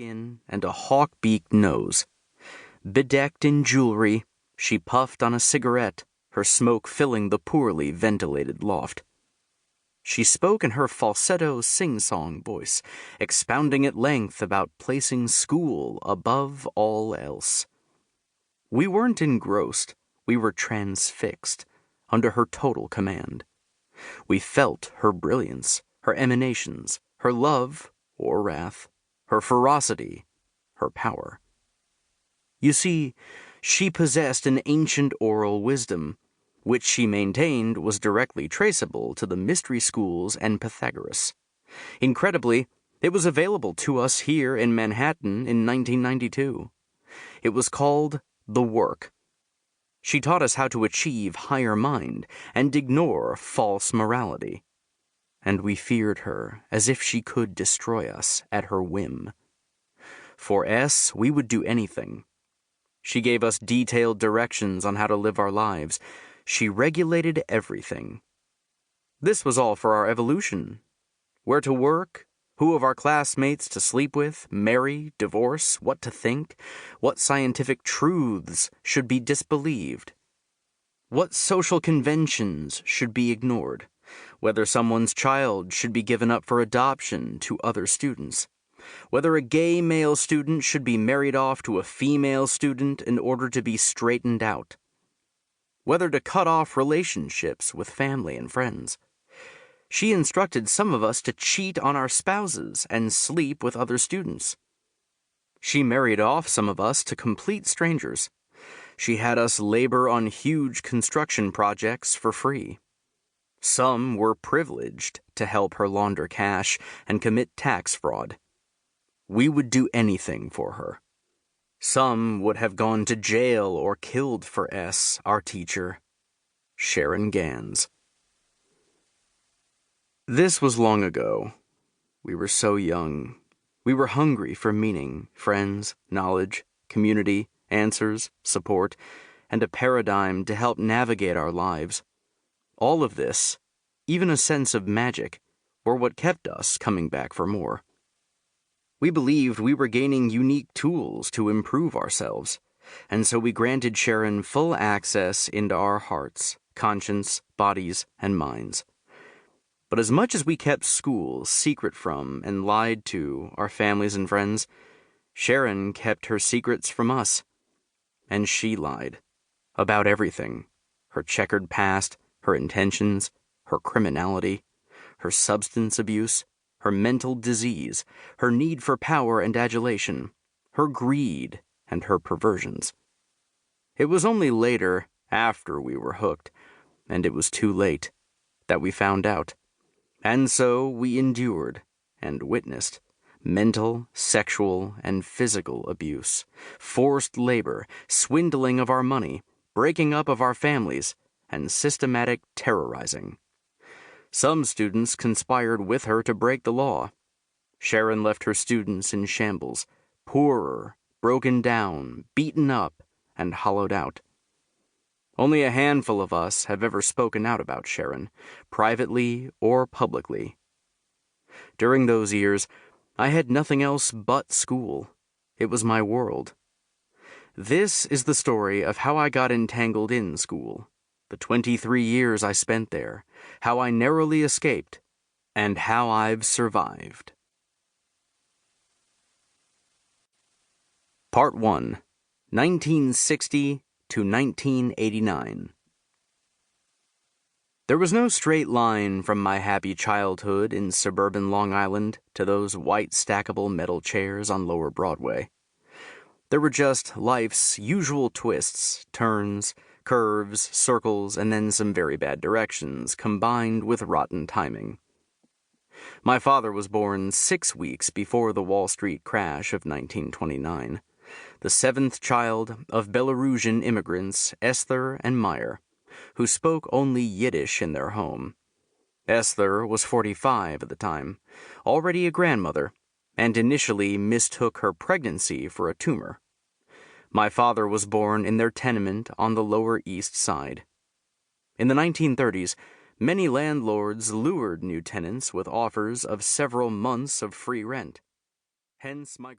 skin and a hawk-beaked nose. Bedecked in jewelry, she puffed on a cigarette, her smoke filling the poorly ventilated loft. She spoke in her falsetto sing-song voice, expounding at length about placing school above all else. We weren't engrossed, we were transfixed, under her total command. We felt her brilliance, her emanations, her love or wrath, her ferocity, her power. You see, she possessed an ancient oral wisdom, which she maintained was directly traceable to the mystery schools and Pythagoras. Incredibly, it was available to us here in Manhattan in 1992. It was called The Work. She taught us how to achieve higher mind and ignore false morality. And we feared her as if she could destroy us at her whim. For S, we would do anything. She gave us detailed directions on how to live our lives. She regulated everything. This was all for our evolution. Where to work, who of our classmates to sleep with, marry, divorce, what to think, what scientific truths should be disbelieved, what social conventions should be ignored, whether someone's child should be given up for adoption to other students, whether a gay male student should be married off to a female student in order to be straightened out, whether to cut off relationships with family and friends. She instructed some of us to cheat on our spouses and sleep with other students. She married off some of us to complete strangers. She had us labor on huge construction projects for free. Some were privileged to help her launder cash and commit tax fraud. We would do anything for her. Some would have gone to jail or killed for S, our teacher, Sharon Gans. This was long ago. We were so young. We were hungry for meaning, friends, knowledge, community, answers, support, and a paradigm to help navigate our lives. All of this, even a sense of magic, were what kept us coming back for more. We believed we were gaining unique tools to improve ourselves, and so we granted Sharon full access into our hearts, conscience, bodies, and minds. But as much as we kept school secret from and lied to our families and friends, Sharon kept her secrets from us. And she lied. About everything. Her checkered past, her intentions, her criminality, her substance abuse, her mental disease, her need for power and adulation, her greed, and her perversions. It was only later, after we were hooked, and it was too late, that we found out. And so we endured and witnessed mental, sexual, and physical abuse, forced labor, swindling of our money, breaking up of our families, and systematic terrorizing. Some students conspired with her to break the law. Sharon left her students in shambles, poorer, broken down, beaten up, and hollowed out. Only a handful of us have ever spoken out about Sharon, privately or publicly. During those years, I had nothing else but school. It was my world. This is the story of how I got entangled in school, the 23 years I spent there, how I narrowly escaped, and how I've survived. Part 1, 1960 to 1989. There was no straight line from my happy childhood in suburban Long Island to those white stackable metal chairs on Lower Broadway. There were just life's usual twists, turns, curves, circles, and then some very bad directions, combined with rotten timing. My father was born 6 weeks before the Wall Street crash of 1929. The seventh child of Belarusian immigrants Esther and Meyer, who spoke only Yiddish in their home. Esther was 45 at the time, already a grandmother, and initially mistook her pregnancy for a tumor. My father was born in their tenement on the Lower East Side. In the 1930s, many landlords lured new tenants with offers of several months of free rent. Hence my